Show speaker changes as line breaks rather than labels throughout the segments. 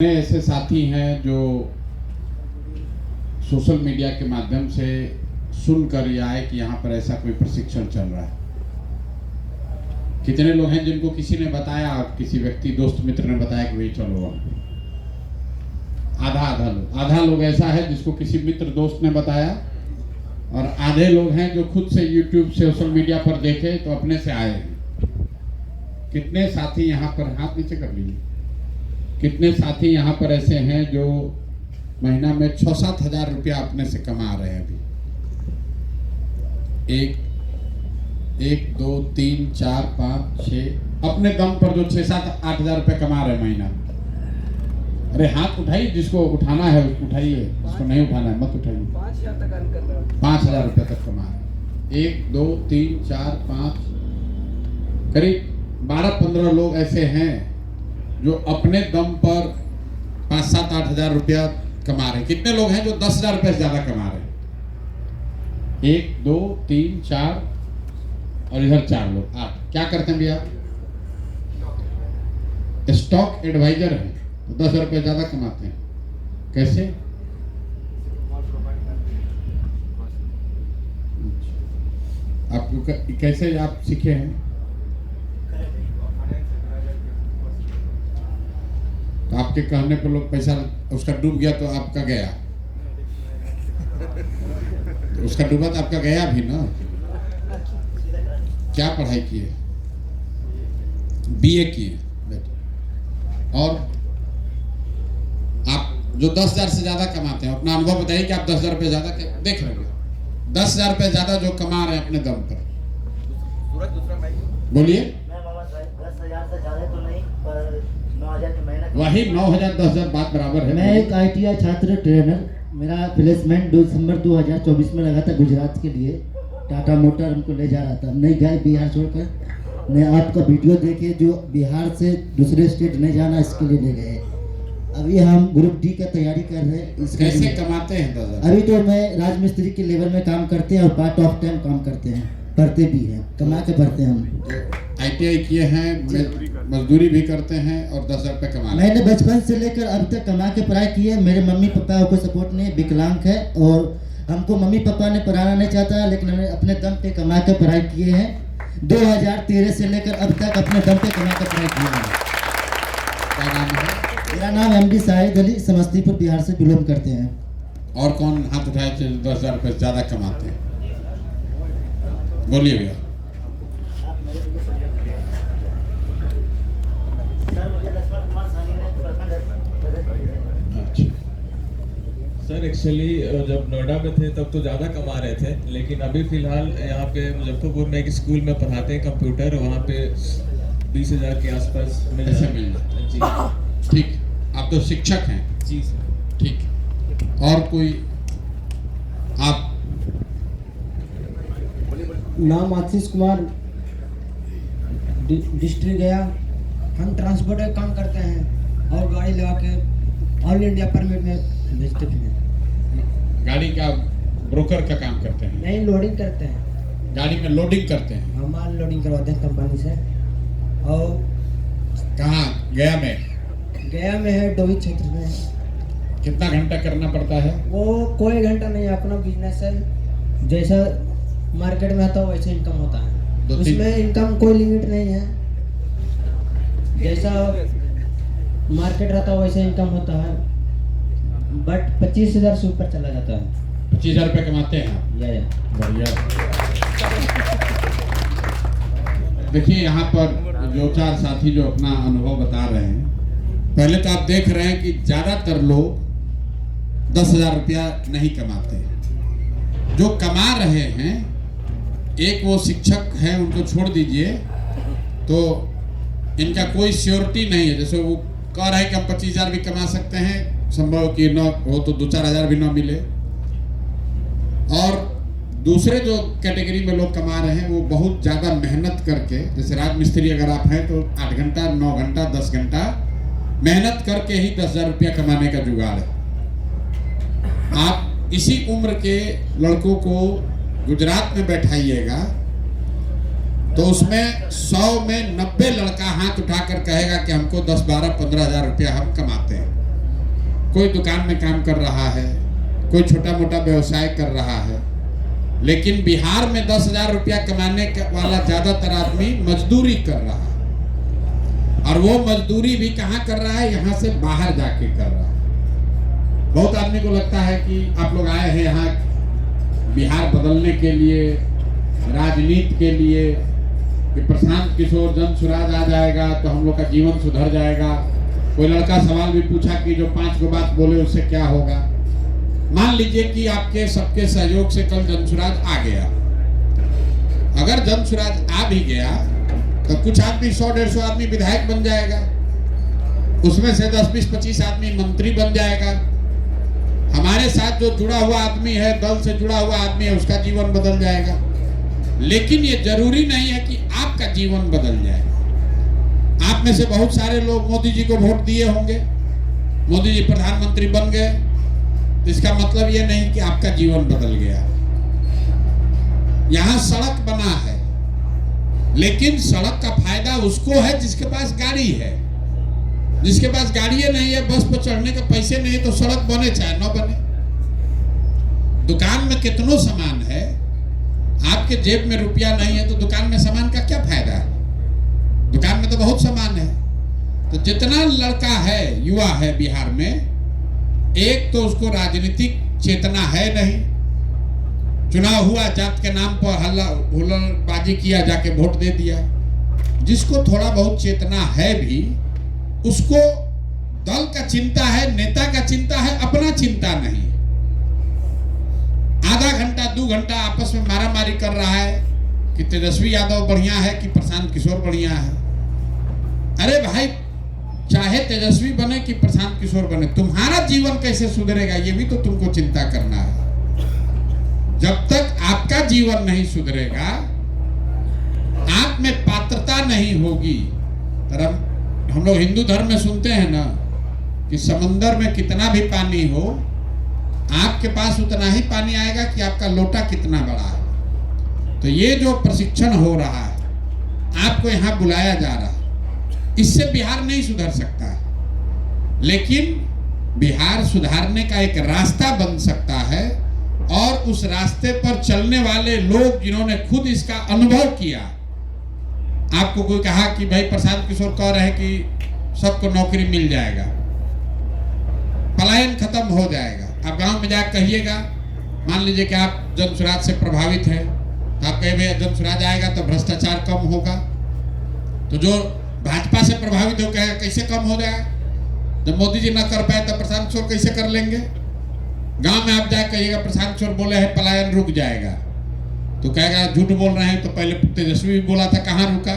ऐसे साथी हैं जो सोशल मीडिया के माध्यम से सुनकर ये आए कि यहाँ पर ऐसा कोई प्रशिक्षण चल रहा है। कितने लोग हैं जिनको किसी ने बताया, किसी व्यक्ति दोस्त मित्र ने बताया कि भाई चलो वहाँ। आधा लोग ऐसा है जिसको किसी मित्र दोस्त ने बताया, और आधे लोग हैं जो खुद से यूट्यूब सोशल मीडिया पर देखे तो अपने से आए हैं। कितने साथी यहाँ पर, हाथ नीचे कर लीजिए, कितने साथी यहाँ पर ऐसे हैं जो महीना में 6-7 हज़ार रुपया अपने से कमा रहे हैं। अभी एक 2 3 4 5 6 अपने दम पर जो 6-7-8 हज़ार रुपये कमा रहे हैं महीना। अरे हाथ उठाइए, जिसको उठाना है उठाइए, जिसको नहीं उठाना है मत उठाइए। 5,000 रुपये तक कमा रहे। 1 2 3 4 5 करीब 12-15 लोग ऐसे हैं जो अपने दम पर 5-7-8 हज़ार रुपया कमा रहे हैं। कितने लोग हैं जो 10,000 रुपये से ज्यादा कमा रहे हैं? 1 2 3 4 और इधर 4 लोग, 8। क्या करते हैं भैया? स्टॉक एडवाइजर हैं, तो 10,000 रुपये ज्यादा कमाते हैं। कैसे? आपको कैसे आप सीखे हैं? तो आपके कहने पर लोग पैसा उसका डूब गया तो आपका गया, तो उसका डूबा तो आपका गया भी ना। क्या पढ़ाई किए? BA किए। और आप जो 10,000 से ज्यादा कमाते हैं, अपना अनुभव बताइए कि आप 10,000 रुपये ज्यादा देख रहे हैं। 10,000 रुपये ज्यादा जो कमा रहे हैं अपने दम पर, बोलिए।
10,000 से ज्यादा तो नहीं, पर 9,000 की महीना।
वही 9,000 10,000 बात बराबर है।
मैं एक ITI छात्र ट्रेनर, मेरा प्लेसमेंट दिसंबर 2024 में लगा था गुजरात के लिए। टाटा मोटर हमको ले जा रहा था, नहीं गए बिहार छोड़कर। मैं आपका वीडियो देखे जो बिहार से दूसरे स्टेट नहीं जाना, इसके लिए ले गए। अभी हम ग्रुप D का तैयारी कर रहे हैं।
कैसे कमाते हैं 10,000?
अभी तो मैं राजमिस्त्री के लेवल में काम करते हैं और पार्ट ऑफ टाइम काम करते हैं, पढ़ते भी हैं, कमा के पढ़ते हैं हम।
ITI किए हैं, मजदूरी भी करते हैं और 10,000 रुपये कमा रहे हैं।
मैंने बचपन से लेकर अब तक कमा के पढ़ाई की है। मेरे मम्मी पापा को सपोर्ट नहीं, विकलांग है, और हमको मम्मी पापा ने पढ़ाना नहीं चाहता, लेकिन हमने अपने दम पे कमा के पढ़ाई किए हैं। 2013 से लेकर अब तक अपने दम पे कमा के पढ़ाई किए हैं।
क्या नाम है?
मेरा नाम MD शाहिद अली, समस्तीपुर बिहार से बिलोंग करते हैं।
और कौन हाथ उठाए जो 10,000 रुपये से ज़्यादा कमाते हैं? बोलिए भैया।
सर एक्चुअली जब नोएडा में थे तब तो ज़्यादा कमा रहे थे, लेकिन अभी फ़िलहाल यहाँ पे मुजफ्फरपुर में एक स्कूल में पढ़ाते हैं कंप्यूटर, वहाँ पे 20,000 के आसपास मिल जाता है। जी
ठीक, आप तो शिक्षक हैं।
जी सर।
ठीक, और कोई? आप?
नाम आशीष कुमार, डिस्ट्रिक्ट गया। हम ट्रांसपोर्ट का काम करते हैं और गाड़ी लगा के ऑल इंडिया परमिट में भेजते हैं।
गाड़ी का ब्रोकर का काम करते हैं?
नहीं, लोडिंग करते हैं।
गाड़ी में लोडिंग करते हैं?
हम माल लोडिंग करवाते हैं कंपनी से। और
कहाँ? गया में?
गया में है, डोभी क्षेत्र में।
कितना घंटा करना पड़ता है?
वो कोई घंटा नहीं, अपना बिजनेस है। जैसा मार्केट में होता है वैसे इनकम होता है, उसमें इनकम कोई लिमिट नहीं है। जैसा मार्केट रहता है वैसे इनकम होता है, बट 25,000 से ऊपर चला जाता है।
25,000 रुपये कमाते हैं आप?
या
बढ़िया। देखिए यहाँ पर जो 4 साथी जो अपना अनुभव बता रहे हैं, पहले तो आप देख रहे हैं कि ज़्यादातर लोग 10,000 रुपया नहीं कमाते हैं। जो कमा रहे हैं, एक वो शिक्षक हैं, उनको छोड़ दीजिए, तो इनका कोई श्योरिटी नहीं है। जैसे वो कह रहे हैं कि हम 25,000 भी कमा सकते हैं, संभव कि न हो तो 2-4 हज़ार भी न मिले। और दूसरे जो कैटेगरी में लोग कमा रहे हैं वो बहुत ज़्यादा मेहनत करके, जैसे राजमिस्त्री अगर आप हैं तो 8 घंटा 9 घंटा 10 घंटा मेहनत करके ही 10,000 रुपया कमाने का जुगाड़ है। आप इसी उम्र के लड़कों को गुजरात में बैठाइएगा तो उसमें 100 में 90 लड़का हाथ उठाकर कहेगा कि हमको 10, 12, 15 हज़ार रुपया हम कमाते हैं। कोई दुकान में काम कर रहा है, कोई छोटा मोटा व्यवसाय कर रहा है, लेकिन बिहार में 10,000 रुपया कमाने वाला ज्यादातर आदमी मजदूरी कर रहा है। और वो मजदूरी भी कहाँ कर रहा है? यहाँ से बाहर जाके कर रहा है। बहुत आदमी को लगता है कि आप लोग आए हैं यहाँ बिहार बदलने के लिए, राजनीति के लिए, कि प्रशांत किशोर जन सुराज आ जाएगा तो हम लोग का जीवन सुधर जाएगा। कोई लड़का सवाल भी पूछा कि जो 5 गो बात बोले उससे क्या होगा। मान लीजिए कि आपके सबके सहयोग से कल जनसुराज आ गया। अगर जनसुराज आ भी गया तो कुछ आदमी 100-150 आदमी विधायक बन जाएगा, उसमें से 10-20-25 आदमी मंत्री बन जाएगा। हमारे साथ जो जुड़ा हुआ आदमी है, दल से जुड़ा हुआ आदमी है, उसका जीवन बदल जाएगा। लेकिन ये जरूरी नहीं है कि आपका जीवन बदल जाए। आप में से बहुत सारे लोग मोदी जी को वोट दिए होंगे, मोदी जी प्रधानमंत्री बन गए, तो इसका मतलब ये नहीं कि आपका जीवन बदल गया। यहां सड़क बना है, लेकिन सड़क का फायदा उसको है जिसके पास गाड़ी है। जिसके पास गाड़ी नहीं है, बस पर चढ़ने के पैसे नहीं, तो सड़क बने चाहे न बने। दुकान में कितनो सामान है, आपके जेब में रुपया नहीं है तो दुकान में सामान का क्या फायदा है? दुकान में तो बहुत सामान है। तो जितना लड़का है, युवा है बिहार में, एक तो उसको राजनीतिक चेतना है नहीं। चुनाव हुआ, जात के नाम पर हुल्लड़बाजी किया, जाके वोट दे दिया। जिसको थोड़ा बहुत चेतना है भी, उसको दल का चिंता है, नेता का चिंता है, अपना चिंता नहीं। आधा घंटा 2 घंटा आपस में मारामारी कर रहा है कि तेजस्वी यादव बढ़िया है कि प्रशांत किशोर बढ़िया है। अरे भाई, चाहे तेजस्वी बने कि प्रशांत किशोर बने, तुम्हारा जीवन कैसे सुधरेगा ये भी तो तुमको चिंता करना है। जब तक आपका जीवन नहीं सुधरेगा, आप में पात्रता नहीं होगी। हम लोग हिंदू धर्म में सुनते हैं ना कि समंदर में कितना भी पानी हो, आपके पास उतना ही पानी आएगा कि आपका लोटा कितना बड़ा है। तो ये जो प्रशिक्षण हो रहा है, आपको यहाँ बुलाया जा रहा है, इससे बिहार नहीं सुधर सकता, लेकिन बिहार सुधारने का एक रास्ता बन सकता है। और उस रास्ते पर चलने वाले लोग जिन्होंने खुद इसका अनुभव किया। आपको कोई कहा कि भाई प्रशांत किशोर कह रहे हैं कि सबको नौकरी मिल जाएगा, पलायन खत्म हो जाएगा। आप गांव में जाकर कहिएगा, मान लीजिए कि आप जनसुराज से प्रभावित हैं, तो आप कहे जनसुराज आएगा तो भ्रष्टाचार कम होगा। तो जो भाजपा से प्रभावित हो कहेगा कैसे कम हो जाएगा, जब मोदी जी ना कर पाए तो प्रशांत किशोर कैसे कर लेंगे। गांव में आप जाकर कहिएगा प्रशांत किशोर बोले हैं पलायन रुक जाएगा, तो कहेगा झूठ बोल रहे हैं, तो पहले तेजस्वी भी बोला था, कहाँ रुका।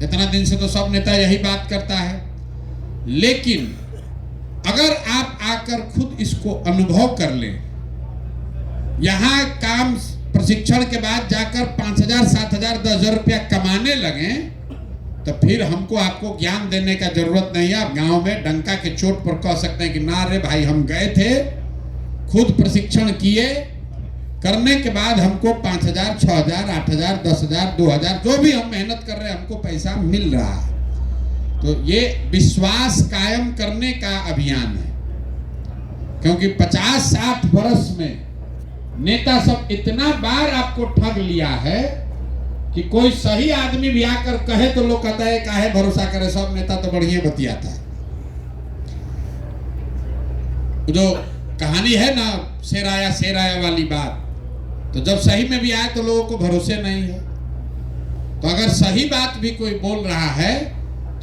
इतना दिन से तो सब नेता यही बात करता है। लेकिन अगर आप आकर खुद इसको अनुभव कर लें, यहां काम प्रशिक्षण के बाद जाकर 5,000, 7,000, 10,000 रुपया कमाने लगे, तो फिर हमको आपको ज्ञान देने का जरूरत नहीं है। आप गांव में डंका के चोट पर कह सकते हैं कि ना रे भाई, हम गए थे, खुद प्रशिक्षण किए, करने के बाद हमको 5,000, 6,000, 8,000, 10,000, 2,000, जो भी हम मेहनत कर रहे हैं हमको पैसा मिल रहा है। तो ये विश्वास कायम करने का अभियान है, क्योंकि 50-60 वर्ष में नेता सब इतना बार आपको ठग लिया है कि कोई सही आदमी भी आकर कहे तो लोग कहता है काहे भरोसा करे, सब नेता तो बढ़िया बतियाता है। जो कहानी है ना शेर आया वाली बात, तो जब सही में भी आए तो लोगों को भरोसे नहीं है। तो अगर सही बात भी कोई बोल रहा है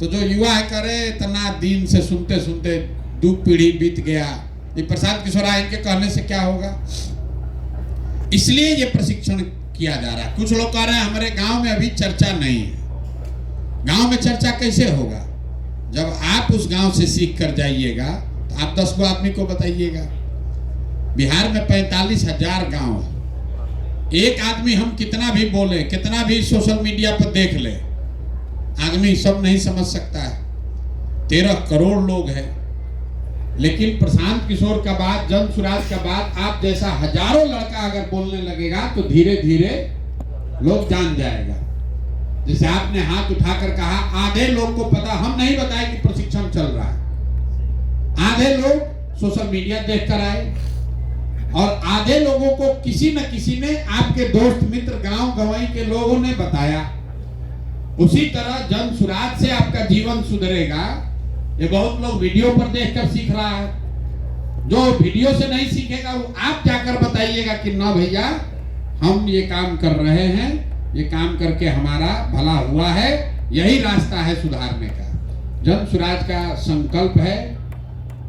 तो जो युवा है करे, इतना दिन से सुनते सुनते 2 पीढ़ी बीत गया, ये प्रशांत किशोर इनके कहने से क्या होगा। इसलिए ये प्रशिक्षण किया जा रहा है। कुछ लोग कह रहे हैं हमारे गांव में अभी चर्चा नहीं है। गांव में चर्चा कैसे होगा? जब आप उस गांव से सीख कर जाइएगा तो आप 10 गो आदमी को बताइएगा। बिहार में 45,000 गांव है। एक आदमी हम कितना भी बोले, कितना भी सोशल मीडिया पर देख ले, आदमी सब नहीं समझ सकता है। 13 करोड़ लोग हैं। लेकिन प्रशांत किशोर का बात, जनसुराज का बात, आप जैसा हजारों लड़का अगर बोलने लगेगा तो धीरे धीरे लोग जान जाएगा। जैसे आपने हाथ उठाकर कहा, आधे लोग को पता, हम नहीं बताए कि प्रशिक्षण चल रहा है। आधे लोग सोशल मीडिया देखकर आए, और आधे लोगों को किसी न किसी ने, आपके दोस्त मित्र गांव गंवाई के लोगों ने बताया। उसी तरह जन सुराज से आपका जीवन सुधरेगा। ये बहुत लोग वीडियो पर देखकर सीख रहा है, जो वीडियो से नहीं सीखेगा वो आप जाकर बताइएगा कि ना भैया हम ये काम कर रहे हैं, ये काम करके हमारा भला हुआ है, यही रास्ता है सुधारने का। जन सुराज का संकल्प है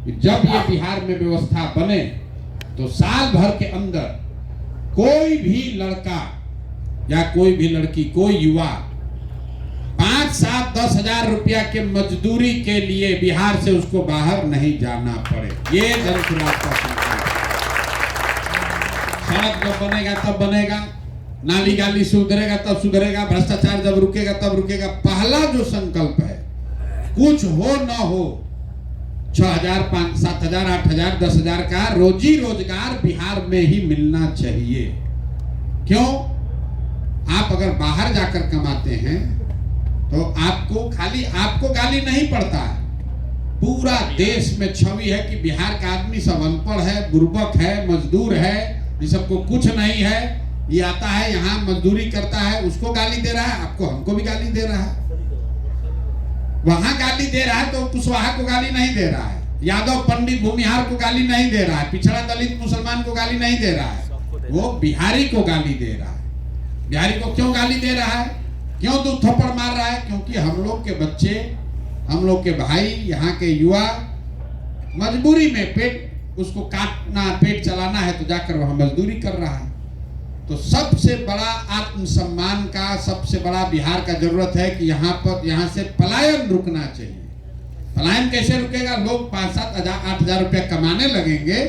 कि जब ये बिहार में व्यवस्था बने तो साल भर के अंदर कोई भी लड़का या कोई भी लड़की, कोई युवा 5, 7, 10 हजार रुपया के मजदूरी के लिए बिहार से उसको बाहर नहीं जाना पड़े। ये जन सुराज का संकल्प। सड़क जब बनेगा तब बनेगा, नाली गाली सुधरेगा तब सुधरेगा, भ्रष्टाचार जब रुकेगा तब रुकेगा। पहला जो संकल्प है, कुछ हो न हो 6,000, 5,000, 7,000, 8,000, 10,000 का रोजी रोजगार बिहार में ही मिलना चाहिए। क्यों? आप अगर बाहर जाकर कमाते हैं तो आपको खाली आपको गाली नहीं पड़ता है, पूरा देश में छवि है कि बिहार का आदमी सब अनपढ़ है, बुर्बक है, मजदूर है, ये सबको कुछ नहीं है, ये आता है यहाँ मजदूरी करता है, उसको गाली दे रहा है, आपको हमको भी गाली दे रहा है। वहां गाली दे रहा है तो कुशवाहा को गाली नहीं दे रहा है, यादव पंडित भूमिहार को गाली नहीं दे रहा है, पिछड़ा दलित मुसलमान को गाली नहीं दे रहा है, वो बिहारी को गाली दे रहा है। बिहारी को क्यों गाली दे रहा है, क्यों दो थप्पड़ मार रहा है? क्योंकि हम लोग के बच्चे, हम लोग के भाई, यहाँ के युवा मजबूरी में पेट उसको काटना, पेट चलाना है तो जाकर वहां मजदूरी कर रहा है। तो सबसे बड़ा आत्मसम्मान का, सबसे बड़ा बिहार का जरूरत है कि यहाँ से पलायन रुकना चाहिए। पलायन कैसे रुकेगा? लोग 5, 7, 8 हजार रुपया कमाने लगेंगे,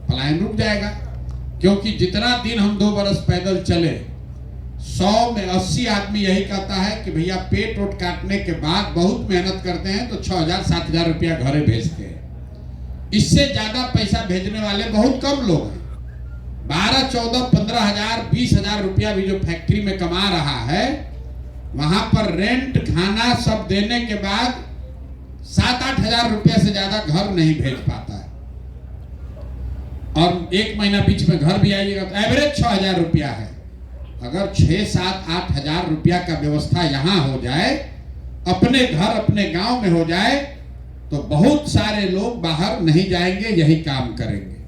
पलायन रुक जाएगा। क्योंकि जितना दिन हम 2 बरस पैदल चले, 100 में 80 आदमी यही कहता है कि भैया पेट रोट काटने के बाद बहुत मेहनत करते हैं तो 6,000, 7,000 रुपया घरे भेजते हैं। इससे ज्यादा पैसा भेजने वाले बहुत कम लोग हैं। 12, 14, 15 हजार, 20 हजार रुपया भी जो फैक्ट्री में कमा रहा है, वहां पर रेंट, खाना सब देने के बाद 7, 8 हजार रुपया से ज्यादा घर नहीं भेज पाता है। और 1 महीना बीच में घर भी आइएगा तो एवरेज 6,000 रुपया है। अगर 6, 7, 8 हजार रुपया का व्यवस्था यहाँ हो जाए, अपने घर अपने गांव में हो जाए, तो बहुत सारे लोग बाहर नहीं जाएंगे, यही काम करेंगे।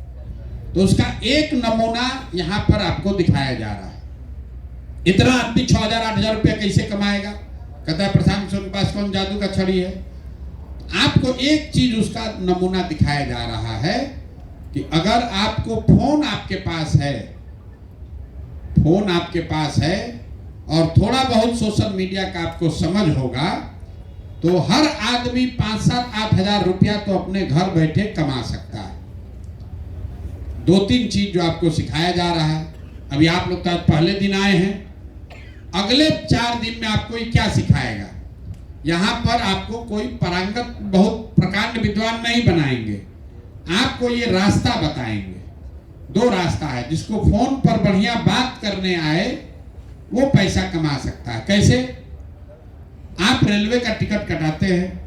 तो उसका एक नमूना यहाँ पर आपको दिखाया जा रहा है। इतना आदमी 6,000, 8,000 रुपया कैसे कमाएगा? कहता है प्रशांत किशोर के पास कौन जादू का छड़ी है। आपको एक चीज उसका नमूना दिखाया जा रहा है कि अगर आपको फोन आपके पास है, फोन आपके पास है और थोड़ा बहुत सोशल मीडिया का आपको समझ होगा, तो हर आदमी 5, 7, 8 हजार रुपया तो अपने घर बैठे कमा सकता है। 2-3 चीज जो आपको सिखाया जा रहा है। अभी आप लोग तो पहले दिन आए हैं, अगले 4 दिन में आपको ये क्या सिखाएगा? यहाँ पर आपको कोई पारंगत, बहुत प्रकांड विद्वान नहीं बनाएंगे, आपको ये रास्ता बताएंगे। 2 रास्ता है। जिसको फोन पर बढ़िया बात करने आए वो पैसा कमा सकता है। कैसे? आप रेलवे का टिकट कटाते हैं,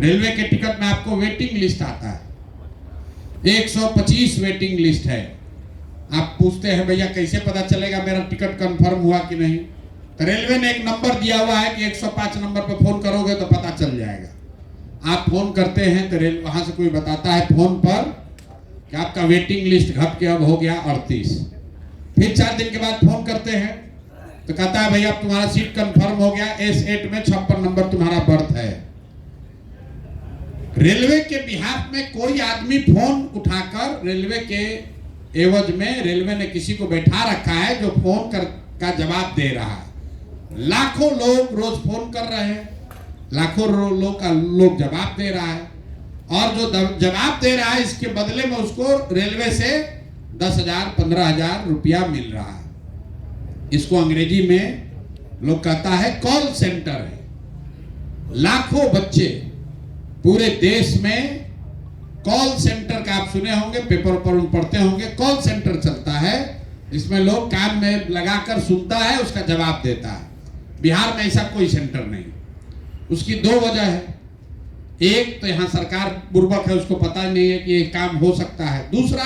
रेलवे के टिकट में आपको वेटिंग लिस्ट आता है, 125 वेटिंग लिस्ट है। आप पूछते हैं भैया कैसे पता चलेगा मेरा टिकट कंफर्म हुआ कि नहीं? तो रेलवे ने एक नंबर दिया हुआ है कि 105 नंबर पर फोन करोगे तो पता चल जाएगा। आप फोन करते हैं तो रेल वहां से कोई बताता है फोन पर कि आपका वेटिंग लिस्ट घट के अब हो गया 38। फिर 4 दिन के बाद फोन करते हैं तो कहता है भैया अब तुम्हारा सीट कंफर्म हो गया, S8 में 56 नंबर तुम्हारा बर्थ है। रेलवे के बिहाफ में कोई आदमी फोन उठाकर, रेलवे के एवज में रेलवे ने किसी को बैठा रखा है जो फोन का जवाब दे रहा है। लाखों लोग रोज फोन कर रहे हैं, लाखों लोग जवाब दे रहा है, और जो जवाब दे रहा है इसके बदले में उसको रेलवे से 10,000, 15,000 रुपया मिल रहा है। इसको अंग्रेजी में लोग कहता है कॉल सेंटर है। लाखों बच्चे पूरे देश में कॉल सेंटर का आप सुने होंगे, पेपर पर पढ़ते होंगे, कॉल सेंटर चलता है जिसमें लोग कान में लगाकर सुनता है, उसका जवाब देता है। बिहार में ऐसा कोई सेंटर नहीं। उसकी 2 वजह है। एक तो यहाँ सरकार बुर्बक है, उसको पता ही नहीं है कि ये काम हो सकता है। दूसरा,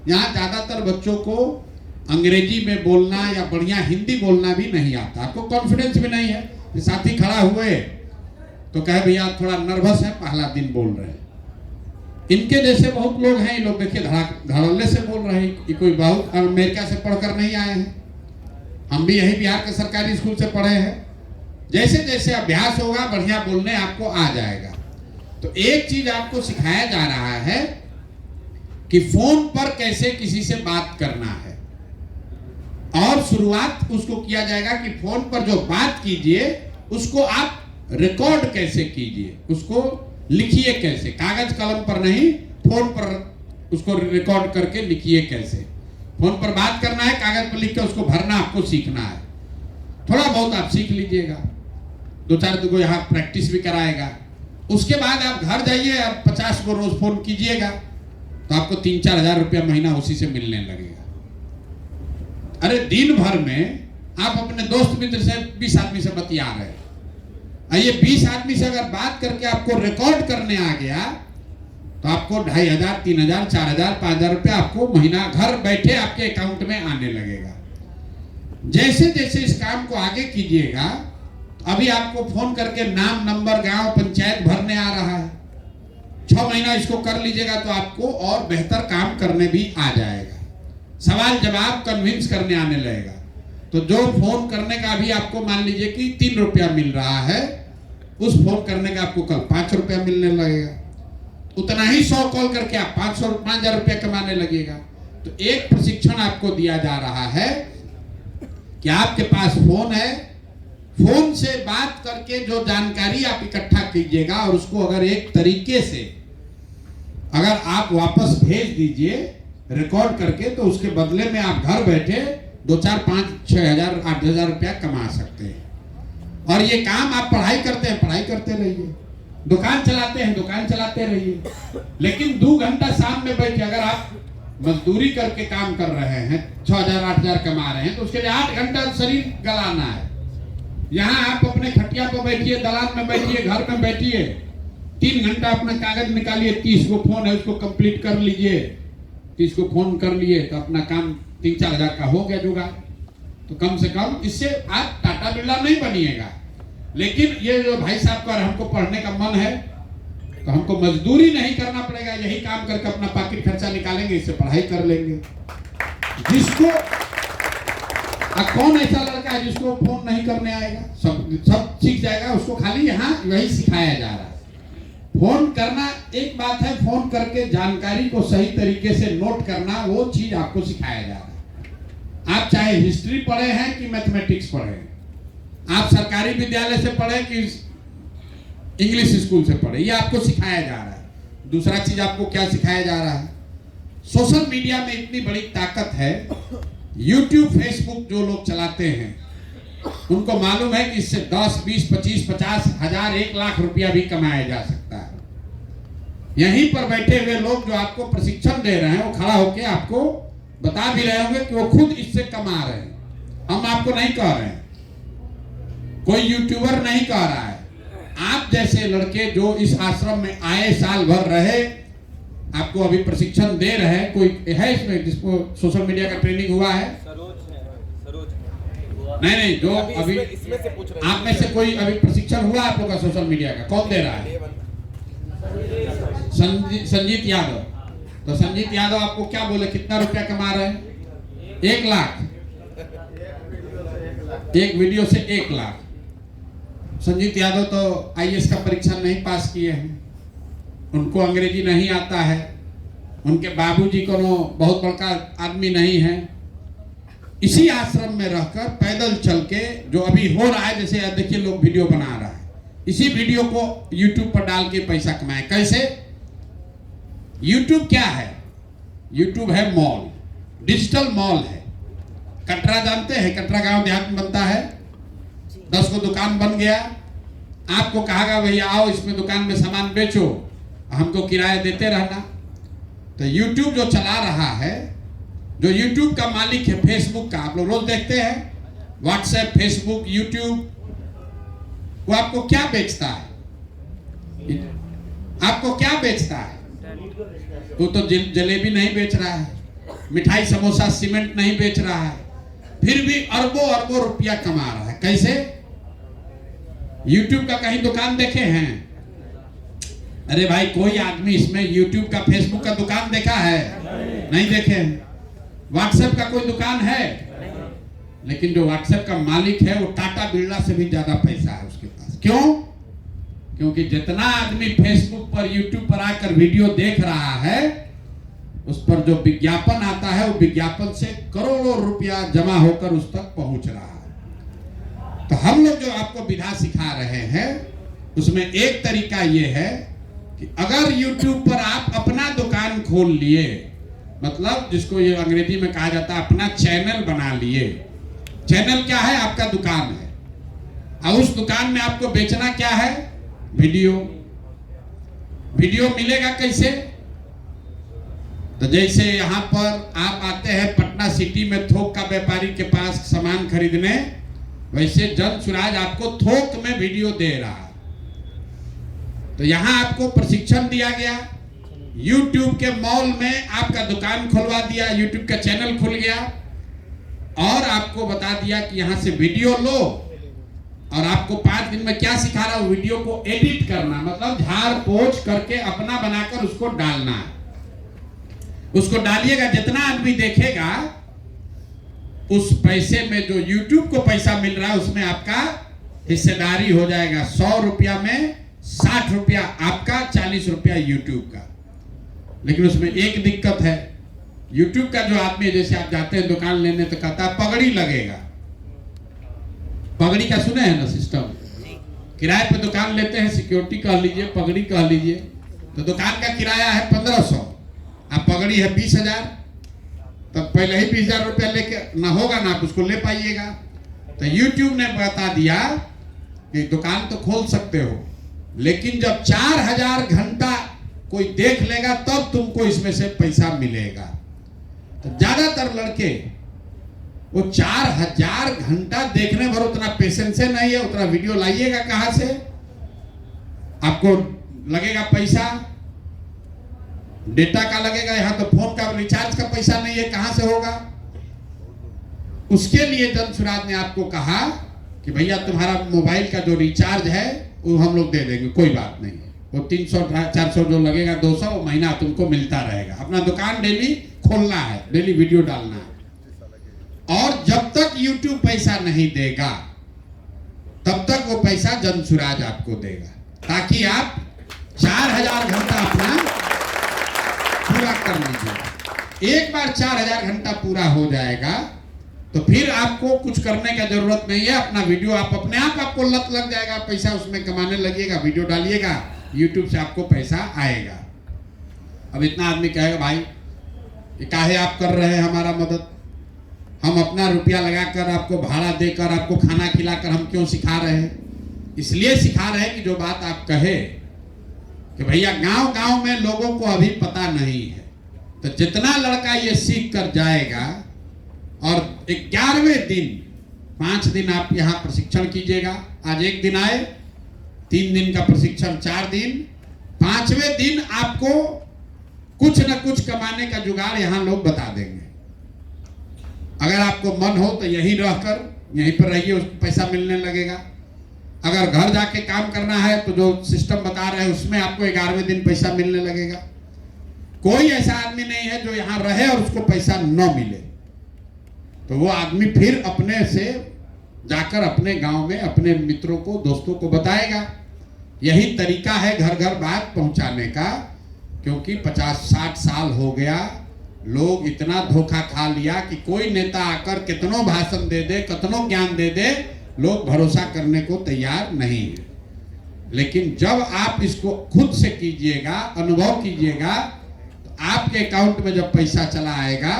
यहाँ ज़्यादातर बच्चों को अंग्रेजी में बोलना या बढ़िया हिंदी बोलना भी नहीं आता, आपको कॉन्फिडेंस भी नहीं है। कि साथी खड़ा हुए तो कहे भैया थोड़ा नर्वस है, पहला दिन बोल रहे हैं। इनके जैसे बहुत लोग हैं, ये लोग देखिए धड़ल्ले से बोल रहे हैं। ये कोई बहुत अमेरिका से पढ़कर नहीं आए हैं, हम भी यही बिहार के सरकारी स्कूल से पढ़े हैं। जैसे जैसे अभ्यास होगा बढ़िया बोलने आपको आ जाएगा। तो एक चीज आपको सिखाया जा रहा है कि फोन पर कैसे किसी से बात करना है, और शुरुआत उसको किया जाएगा कि फोन पर जो बात कीजिए उसको आप रिकॉर्ड कैसे कीजिए, उसको लिखिए कैसे, कागज कलम पर नहीं, फोन पर उसको रिकॉर्ड करके लिखिए कैसे। फोन पर बात करना है, कागज पर लिख के उसको भरना आपको सीखना है। थोड़ा बहुत आप सीख लीजिएगा, 2-4 को यहाँ प्रैक्टिस भी कराएगा। उसके बाद आप घर जाइए और 50 को रोज फोन कीजिएगा तो आपको 3-4 हजार रुपया महीना उसी से मिलने लगेगा। अरे दिन भर में आप अपने दोस्त मित्र से 20 आदमी से बतिया रहे हैं, ये 20 आदमी से अगर बात करके आपको रिकॉर्ड करने आ गया तो आपको 2500, 3000, 4000, 5000 रुपया आपको महीना घर बैठे आपके अकाउंट में आने लगेगा। जैसे जैसे इस काम को आगे कीजिएगा, अभी आपको फोन करके नाम, नंबर, गांव, पंचायत भरने आ रहा है। 6 महीना इसको कर लीजिएगा तो आपको और बेहतर काम करने भी आ जाएगा। सवाल जवाब कन्विंस करने आने लगेगा। तो जो फोन करने का अभी आपको मान लीजिए कि 3 रुपया मिल रहा है, उस फोन करने का आपको कल 5 रुपया मिलने लगेगा। उतना ही 100 कॉल करके आप 5,000 रुपया कमाने लगेगा। तो एक प्रशिक्षण आपको दिया जा रहा है कि आपके पास फोन है, फोन से बात करके जो जानकारी आप इकट्ठा कीजिएगा और उसको अगर एक तरीके से अगर आप वापस भेज दीजिए रिकॉर्ड करके, तो उसके बदले में आप घर बैठे 2-4, 5, 6 हजार, 8 हजार रुपया कमा सकते हैं। और ये काम आप पढ़ाई करते हैं, पढ़ाई करते रहिए, दुकान चलाते हैं, दुकान चलाते रहिए। लेकिन 2 घंटा शाम में बैठ के अगर आप मजदूरी करके काम कर रहे हैं, 6,000, 8,000 कमा रहे हैं, तो उसके लिए 8 घंटा शरीर गलाना है। यहाँ आप अपने खटिया पर बैठिए, दलान में बैठिए, घर में बैठिए, 3 घंटा अपना कागज निकालिए, 30 को फोन है उसको कंप्लीट कर लीजिए। 30 को फोन कर लिए तो अपना काम 3-4 हजार का हो गया जुगाड़। तो कम से कम इससे आप टाटा बिरला नहीं बनिएगा। लेकिन ये जो भाई साहब का हमको पढ़ने का मन है तो हमको मजदूरी नहीं करना पड़ेगा, यही काम करके अपना पॉकेट खर्चा निकालेंगे, इससे पढ़ाई कर लेंगे। जिसको कौन ऐसा लड़का है जिसको फोन नहीं करने आएगा, सब सीख जाएगा, उसको खाली यहाँ वही सिखाया जा रहा है। फोन करना एक बात है, फोन करके जानकारी को सही तरीके से नोट करना वो चीज आपको सिखाया जा रहा है। आप चाहे हिस्ट्री पढ़े हैं कि मैथमेटिक्स पढ़े हैं, आप सरकारी विद्यालय से पढ़े कि इंग्लिश स्कूल से पढ़े, ये आपको सिखाया जा रहा है। दूसरा चीज आपको क्या सिखाया जा रहा है, सोशल मीडिया में इतनी बड़ी ताकत है। यूट्यूब, फेसबुक जो लोग चलाते हैं उनको मालूम है कि इससे 10, 20, 25, 50 हजार, 1 लाख रुपया भी कमाया जा सकता है। यहीं पर बैठे हुए लोग जो आपको प्रशिक्षण दे रहे हैं वो खड़ा होकर आपको बता भी रहे होंगे कि वो खुद इससे कमा रहे हैं। हम आपको नहीं कह रहे हैं, कोई यूट्यूबर नहीं कह रहा है। आप जैसे लड़के जो इस आश्रम में आए, साल भर रहे, आपको अभी प्रशिक्षण दे रहे हैं, कोई है इसमें जिसको सोशल मीडिया का ट्रेनिंग हुआ है? नहीं, जो अभी आप में से कोई अभी प्रशिक्षण हुआ आप लोग का सोशल मीडिया का? कौन दे रहा है? संजीत यादव। तो संजीत यादव आपको क्या बोले, कितना रुपया कमा रहे हैं? 1 लाख, एक वीडियो से 1 लाख। संजीत यादव तो IAS का परीक्षा नहीं पास किए हैं, उनको अंग्रेजी नहीं आता है, उनके बाबूजी को बहुत बड़का आदमी नहीं है। इसी आश्रम में रहकर पैदल चल के जो अभी हो रहा है, जैसे देखिए लोग वीडियो बना रहा है, इसी वीडियो को YouTube पर डाल के पैसा कमाए। कैसे? YouTube क्या है? YouTube है मॉल, डिजिटल मॉल है। कटरा जानते हैं? कटरा गांव देहात में बनता है, 10 को दुकान बन गया, आपको कहा भैया आओ इसमें दुकान में सामान बेचो, हमको किराया देते रहना। तो YouTube जो चला रहा है, जो YouTube का मालिक है, फेसबुक का, आप लोग रोज देखते हैं, व्हाट्सएप, फेसबुक, YouTube, वो आपको क्या बेचता है? आपको क्या बेचता है? वो तो जलेबी नहीं बेच रहा है, मिठाई समोसा सीमेंट नहीं बेच रहा है, फिर भी अरबों अरबों रुपया कमा रहा है। कैसे? YouTube का कहीं दुकान देखे हैं? अरे भाई, कोई आदमी इसमें YouTube का, Facebook का दुकान देखा है? नहीं देखे। WhatsApp का कोई दुकान है? लेकिन जो WhatsApp का मालिक है वो टाटा बिरला से भी ज्यादा पैसा है उसके पास। क्यों? क्योंकि जितना आदमी Facebook पर, YouTube पर आकर वीडियो देख रहा है, उस पर जो विज्ञापन आता है वो विज्ञापन से करोड़ों रुपया जमा होकर उस तक पहुंच रहा है। तो हम लोग जो आपको विधा सिखा रहे हैं उसमें एक तरीका ये है कि अगर YouTube पर आप अपना दुकान खोल लिए, मतलब जिसको ये अंग्रेजी में कहा जाता है अपना चैनल बना लिए। चैनल क्या है? आपका दुकान है, और उस दुकान में आपको बेचना क्या है? वीडियो। वीडियो मिलेगा कैसे? तो जैसे यहाँ पर आप आते हैं पटना सिटी में थोक का व्यापारी के पास सामान खरीदने, वैसे जन सुराज आपको थोक में वीडियो दे रहा है। तो यहाँ आपको प्रशिक्षण दिया गया, YouTube के मॉल में आपका दुकान खुलवा दिया, YouTube का चैनल खुल गया, और आपको बता दिया कि यहाँ से वीडियो लो, और आपको 5 दिन में क्या सिखा रहा है? वीडियो को एडिट करना, मतलब झाड़ पोंछ करके अपना बनाकर उसको डालना है। उसको डालिएगा, जितना आदमी देखेगा उस पैसे में जो YouTube को पैसा मिल रहा है उसमें आपका हिस्सेदारी हो जाएगा। 100 रुपया में 60 रुपया आपका, 40 रुपया YouTube का। लेकिन उसमें एक दिक्कत है, YouTube का जो आदमी, जैसे आप जाते हैं दुकान लेने तो कहता है पगड़ी लगेगा। पगड़ी का सुने हैं ना सिस्टम? किराए पे दुकान लेते हैं, सिक्योरिटी कह लीजिए, पगड़ी कह लीजिए, तो दुकान का किराया है 1500, अब पगड़ी है 20,000, तब पहले ही 20,000 रुपया लेके ना होगा ना आप उसको ले पाइएगा। तो YouTube ने बता दिया कि दुकान तो खोल सकते हो, लेकिन जब 4000 घंटा कोई देख लेगा तब तुमको इसमें से पैसा मिलेगा। तो ज्यादातर लड़के वो 4000 घंटा देखने भर उतना पेशेंस नहीं है, उतना वीडियो लाइएगा कहां से? आपको लगेगा पैसा, डेटा का लगेगा, यहां तो फोन का रिचार्ज का पैसा नहीं है, कहां से होगा? उसके लिए जन सुराज ने आपको कहा कि भैया तुम्हारा मोबाइल का जो रिचार्ज है वो हम लोग दे देंगे, कोई बात नहीं है, वो 300-400 जो लगेगा 200 महीना तुमको मिलता रहेगा। अपना दुकान डेली खोलना है, डेली वीडियो डालना है, और जब तक YouTube पैसा नहीं देगा तब तक वो पैसा जन सुराज आपको देगा, ताकि आप 4000 घंटा अपना पूरा कर लीजिए। एक बार 4000 घंटा पूरा हो जाएगा तो फिर आपको कुछ करने का जरूरत नहीं है, अपना वीडियो आप अपने आप आपको लत लग जाएगा, पैसा उसमें कमाने लगिएगा, वीडियो डालिएगा, YouTube से आपको पैसा आएगा। अब इतना आदमी कहेगा भाई कि काहे आप कर रहे हैं हमारा मदद, हम अपना रुपया लगाकर आपको भाड़ा देकर आपको खाना खिलाकर हम क्यों सिखा रहे हैं? इसलिए सिखा रहे हैं कि जो बात आप कहे कि भैया गांव-गांव में लोगों को अभी पता नहीं है, तो जितना लड़का ये सीख कर जाएगा, और 11वें दिन 5 दिन आप यहाँ प्रशिक्षण कीजिएगा, आज एक दिन आए, 3 दिन का प्रशिक्षण 4 दिन, 5वें दिन आपको कुछ न कुछ कमाने का जुगाड़ यहाँ लोग बता देंगे। अगर आपको मन हो तो यहीं रहकर यहीं पर रहिए, उसको पैसा मिलने लगेगा। अगर घर जाके काम करना है तो जो सिस्टम बता रहे हैं उसमें आपको 11वें दिन पैसा मिलने लगेगा। कोई ऐसा आदमी नहीं है जो यहाँ रहे और उसको पैसा न मिले, तो वो आदमी फिर अपने से जाकर अपने गांव में अपने मित्रों को, दोस्तों को बताएगा। यही तरीका है घर घर बात पहुंचाने का, क्योंकि 50-60 साल हो गया, लोग इतना धोखा खा लिया कि कोई नेता आकर कितनों भाषण दे दे, कितनों ज्ञान दे दे, लोग भरोसा करने को तैयार नहीं है। लेकिन जब आप इसको खुद से कीजिएगा, अनुभव कीजिएगा, तो आपके अकाउंट में जब पैसा चला आएगा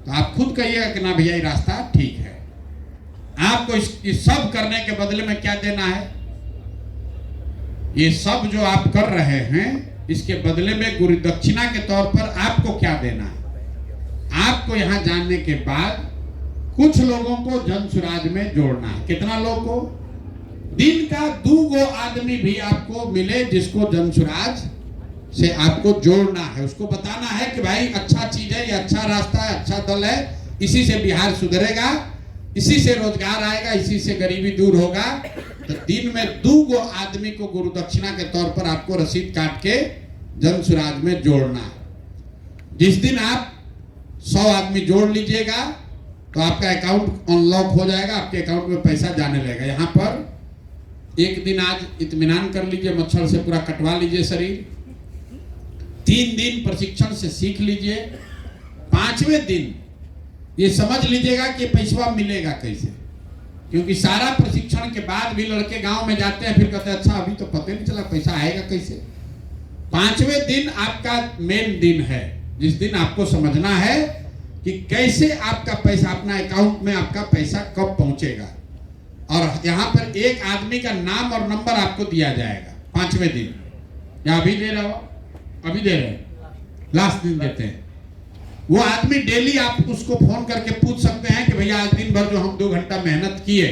तो आप खुद कहिएगा कि ना भैया ये रास्ता ठीक है। आपको इस सब करने के बदले में क्या देना है? ये सब जो आप कर रहे हैं इसके बदले में गुरु दक्षिणा के तौर पर आपको क्या देना है? आपको यहाँ जानने के बाद कुछ लोगों को जन सुराज में जोड़ना है। कितना लोगों को? दिन का 2 गो आदमी भी आपको मिले जिसको जनसुराज से आपको जोड़ना है, उसको बताना है कि भाई अच्छा चीज है, ये अच्छा रास्ता है, अच्छा दल है, इसी से बिहार सुधरेगा, इसी से रोजगार आएगा, इसी से गरीबी दूर होगा। तो दिन में 2 गो आदमी को गुरु दक्षिणा के तौर पर आपको रसीद काट के जनसुराज में जोड़ना है। जिस दिन आप 100 आदमी जोड़ लीजिएगा तो आपका अकाउंट अनलॉक हो जाएगा, आपके अकाउंट में पैसा जाने लगेगा। यहाँ पर एक दिन आज इत्मीनान कर लीजिए, मच्छर से पूरा कटवा लीजिए शरीर, 3 दिन प्रशिक्षण से सीख लीजिए, 5वें दिन ये समझ लीजिएगा कि पैसा मिलेगा कैसे, क्योंकि सारा प्रशिक्षण के बाद भी लड़के गांव में जाते हैं, फिर कहते हैं अच्छा अभी तो पता नहीं चला पैसा आएगा कैसे। 5वें दिन आपका मेन दिन है, जिस दिन आपको समझना है कि कैसे आपका पैसा अपना अकाउंट में आपका पैसा कब पहुंचेगा। और यहाँ पर एक आदमी का नाम और नंबर आपको दिया जाएगा 5वें दिन, या अभी दे रहा हो, अभी दे रहे हैं, लास्ट दिन देते हैं। वो आदमी डेली आप उसको फोन करके पूछ सकते हैं कि भैया आज दिन भर जो हम 2 घंटा मेहनत किए,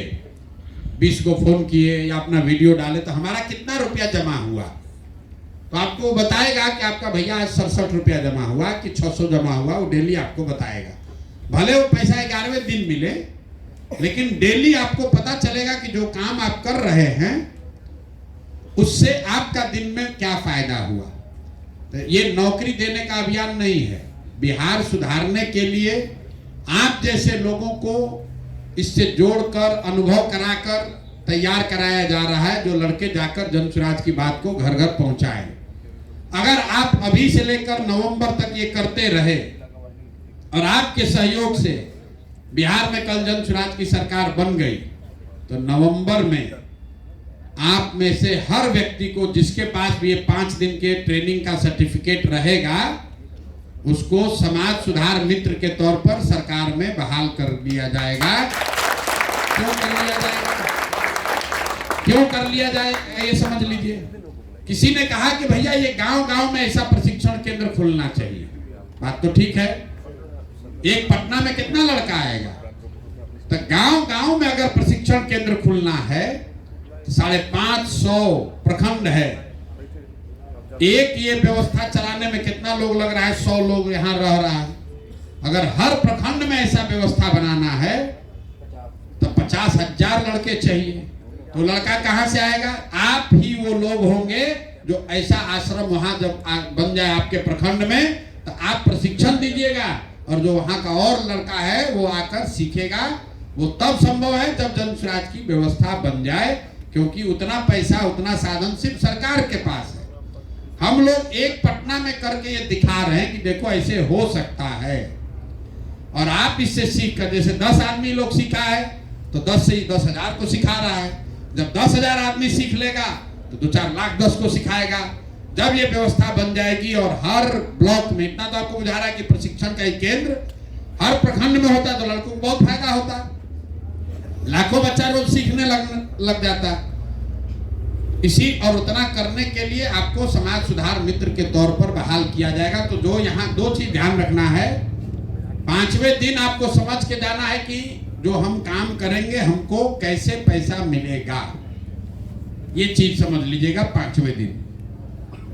20 को फोन किए या अपना वीडियो डाले, तो हमारा कितना रुपया जमा हुआ। तो आपको बताएगा कि आपका भैया आज 67 रुपया जमा हुआ कि 600 जमा हुआ, वो डेली आपको बताएगा। भले वो पैसा 11वें दिन मिले, लेकिन डेली आपको पता चलेगा कि जो काम आप कर रहे हैं उससे आपका दिन में क्या फायदा हुआ। तो ये नौकरी देने का अभियान नहीं है, बिहार सुधारने के लिए आप जैसे लोगों को इससे जोड़कर अनुभव कराकर तैयार कराया जा रहा है, जो लड़के जाकर जनसुराज की बात को घर घर पहुंचाएं। अगर आप अभी से लेकर नवंबर तक ये करते रहे और आपके सहयोग से बिहार में कल जनसुराज की सरकार बन गई, तो नवंबर में आप में से हर व्यक्ति को जिसके पास भी ये 5 दिन के ट्रेनिंग का सर्टिफिकेट रहेगा, उसको समाज सुधार मित्र के तौर पर सरकार में बहाल कर दिया जाएगा। क्यों कर लिया जाएगा, क्यों कर लिया जाएगा ये समझ लीजिए। किसी ने कहा कि भैया ये गांव-गांव में ऐसा प्रशिक्षण केंद्र खुलना चाहिए, बात तो ठीक है। एक पटना में कितना लड़का आएगा, तो गांव-गांव में अगर प्रशिक्षण केंद्र खुलना है तो 550 प्रखंड है, एक ये व्यवस्था चलाने में कितना लोग लग रहा है, 100 लोग यहाँ रह रहा है। अगर हर प्रखंड में ऐसा व्यवस्था बनाना है तो 50,000 लड़के चाहिए। तो लड़का कहाँ से आएगा, आप ही वो लोग होंगे जो ऐसा आश्रम वहां जब बन जाए आपके प्रखंड में, तो आप प्रशिक्षण दीजिएगा और जो वहां का और लड़का है वो आकर सीखेगा। वो तब संभव है जब जनसुराज की व्यवस्था बन जाए, क्योंकि उतना पैसा उतना साधन सिर्फ सरकार के पास है। हम लोग एक पटना में करके ये दिखा रहे हैं कि देखो ऐसे हो सकता है, और आप इससे सीख कर, जैसे 10 आदमी लोग सीखा है तो 10 से 10,000 को सिखा रहा है। जब 10,000 आदमी सीख लेगा तो 2-4 लाख 10 को सिखाएगा। जब ये व्यवस्था बन जाएगी और हर ब्लॉक में, इतना तो आपको बुझा रहा है कि प्रशिक्षण का एक केंद्र हर प्रखंड में होता तो लड़कों को बहुत फायदा होता, लाखों बच्चा रोज सीखने लग जाता। इसी और उतना करने के लिए आपको समाज सुधार मित्र के तौर पर बहाल किया जाएगा। तो जो यहाँ 2 चीज ध्यान रखना है, 5वें दिन आपको समझ के जाना है कि जो हम काम करेंगे हमको कैसे पैसा मिलेगा, ये चीज समझ लीजिएगा 5वें दिन।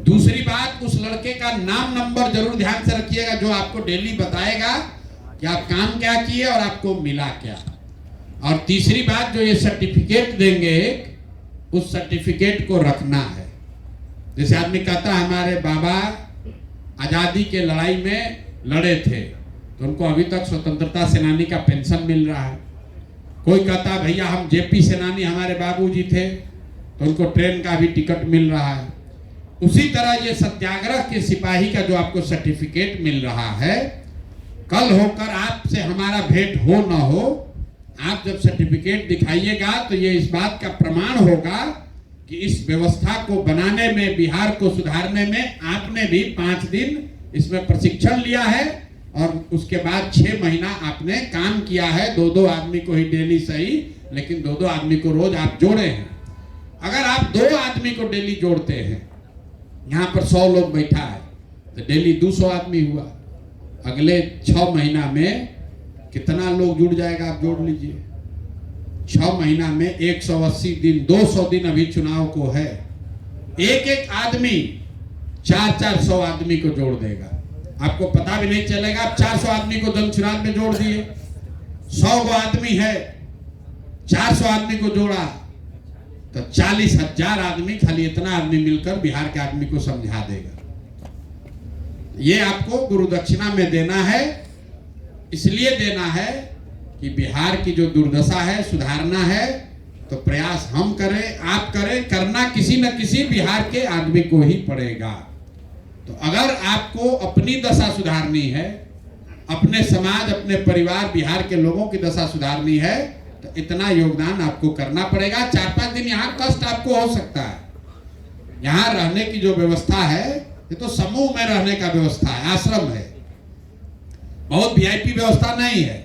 दूसरी बात, उस लड़के का नाम नंबर जरूर ध्यान से रखिएगा जो आपको डेली बताएगा कि आप काम क्या किए और आपको मिला क्या। और तीसरी बात, जो ये सर्टिफिकेट देंगे उस सर्टिफिकेट को रखना है। जैसे आदमी कहता है हमारे बाबा आजादी के लड़ाई में लड़े थे तो उनको अभी तक स्वतंत्रता सेनानी का पेंशन मिल रहा है। कोई कहता भैया हम जेपी सेनानी हमारे बाबूजी थे तो उनको ट्रेन का भी टिकट मिल रहा है। उसी तरह ये सत्याग्रह के सिपाही का जो आपको सर्टिफिकेट मिल रहा है, कल होकर आपसे हमारा भेंट हो ना हो, आप जब सर्टिफिकेट दिखाइएगा तो ये इस बात का प्रमाण होगा कि इस व्यवस्था को बनाने में, बिहार को सुधारने में आपने भी 5 दिन इसमें प्रशिक्षण लिया है और उसके बाद 6 महीना आपने काम किया है। 2-2 आदमी को ही डेली सही, लेकिन 2-2 आदमी को रोज आप जोड़े हैं। अगर आप 2 आदमी को डेली जोड़ते हैं, यहाँ पर 100 लोग बैठा है तो डेली 200 आदमी हुआ, अगले 6 महीना में कितना लोग जुड़ जाएगा आप जोड़ लीजिए। 6 महीना में 180 दिन 200 दिन अभी चुनाव को है, एक एक आदमी 400 आदमी को जोड़ देगा, आपको पता भी नहीं चलेगा। आप 400 आदमी को जनसुराज में जोड़ दिए, 100 गो आदमी है, 400 आदमी को जोड़ा तो 40,000 आदमी, खाली इतना आदमी मिलकर बिहार के आदमी को समझा देगा। ये आपको गुरु दक्षिणा में देना है, इसलिए देना है कि बिहार की जो दुर्दशा है सुधारना है, तो प्रयास हम करें, आप करें, करना किसी न किसी बिहार के आदमी को ही पड़ेगा। तो अगर आपको अपनी दशा सुधारनी है, अपने समाज, अपने परिवार, बिहार के लोगों की दशा सुधारनी है, तो इतना योगदान आपको करना पड़ेगा। 4-5 दिन यहाँ कष्ट आपको हो सकता है, यहाँ रहने की जो व्यवस्था है ये तो समूह में रहने का व्यवस्था है, आश्रम है, बहुत वीआईपी व्यवस्था नहीं है।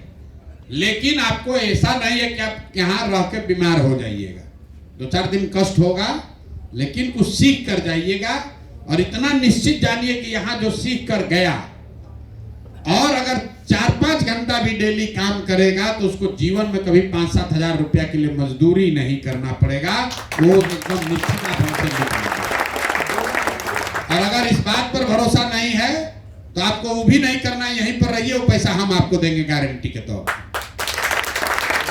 लेकिन आपको ऐसा नहीं है कि आप यहाँ रह के बीमार हो जाइएगा, 2-4 दिन कष्ट होगा, लेकिन कुछ सीख कर जाइएगा। और इतना निश्चित जानिए कि यहाँ जो सीख कर गया और अगर 4-5 घंटा भी डेली काम करेगा तो उसको जीवन में कभी 5-7 हजार रुपया के लिए मजदूरी नहीं करना पड़ेगा, वो एकदम निश्चित ढंग से निकलेगा। और अगर इस बात पर भरोसा नहीं है तो आपको वो भी नहीं करना, यहीं पर रहिए, वो पैसा हम आपको देंगे गारंटी के तौर पर।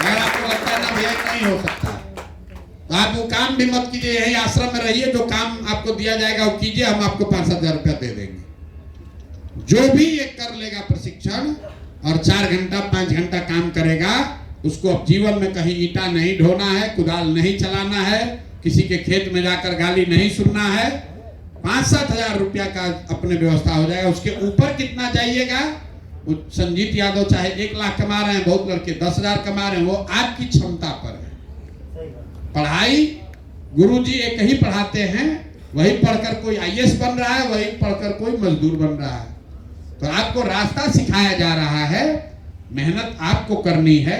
अगर आपको लगता है ना भैया नहीं हो सकता, तो आप वो काम भी मत कीजिए, यही आश्रम में रहिए, जो काम आपको दिया जाएगा वो कीजिए, हम आपको 5-7 हजार रुपया दे देंगे। जो भी ये कर लेगा प्रशिक्षण और 4 घंटा 5 घंटा काम करेगा, उसको अब जीवन में कहीं ईंटा नहीं ढोना है, कुदाल नहीं चलाना है, किसी के खेत में जाकर गाली नहीं सुनना है। 5-7 हजार रुपया का अपने व्यवस्था हो जाएगा। उसके ऊपर कितना जाइएगा, संजीत यादव चाहे 1 लाख कमा रहे हैं, बहुत लड़के 10,000 कमा रहे हैं, वो आपकी क्षमता पर है। पढ़ाई गुरुजी एक ही पढ़ाते हैं, वही पढ़कर कोई आईएएस बन रहा है, वही पढ़कर कोई मजदूर बन रहा है। तो आपको रास्ता सिखाया जा रहा है, मेहनत आपको करनी है,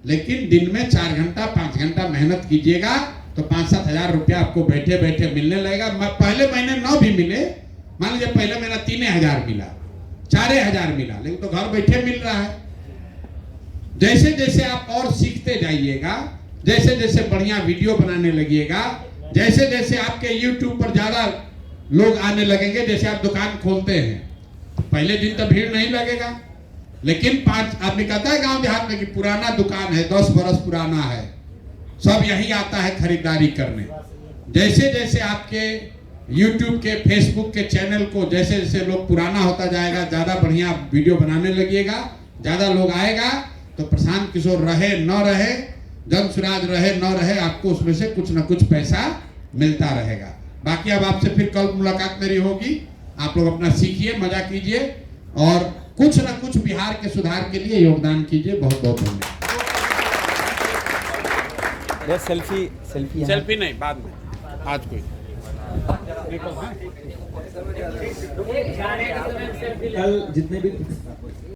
लेकिन दिन में 4 घंटा 5 घंटा मेहनत कीजिएगा तो 5-7 हजार रुपया आपको बैठे बैठे मिलने लगेगा। पहले महीने 9 भी मिले, मान लीजिए पहले महीना 3,000 मिला, 4,000 मिला, लेकिन तो घर बैठे मिल रहा है। जैसे जैसे आप और सीखते जाइएगा, जैसे जैसे बढ़िया वीडियो बनाने लगिएगा, जैसे जैसे आपके YouTube पर ज्यादा लोग आने लगेंगे, जैसे आप दुकान खोलते हैं तो पहले दिन तो भीड़ नहीं लगेगा, लेकिन 5 आदमी कहता है गांव देहात में कि पुराना दुकान है, 10 बरस पुराना है, सब यही आता है खरीदारी करने। जैसे जैसे आपके YouTube के, Facebook के चैनल को जैसे जैसे लोग पुराना होता जाएगा, ज्यादा बढ़िया वीडियो बनाने लगिएगा, ज्यादा लोग आएगा, तो प्रशांत किशोर रहे न रहे, जनसुराज रहे न रहे, आपको उसमें से कुछ न कुछ पैसा मिलता रहेगा। बाकी अब आपसे फिर कल मुलाकात मेरी होगी, आप लोग अपना सीखिए, मजा कीजिए और कुछ न कुछ बिहार के सुधार के लिए योगदान कीजिए। बहुत बहुत धन्यवाद। सेल्फी नहीं, बाद में, आज कोई
कल जितने भी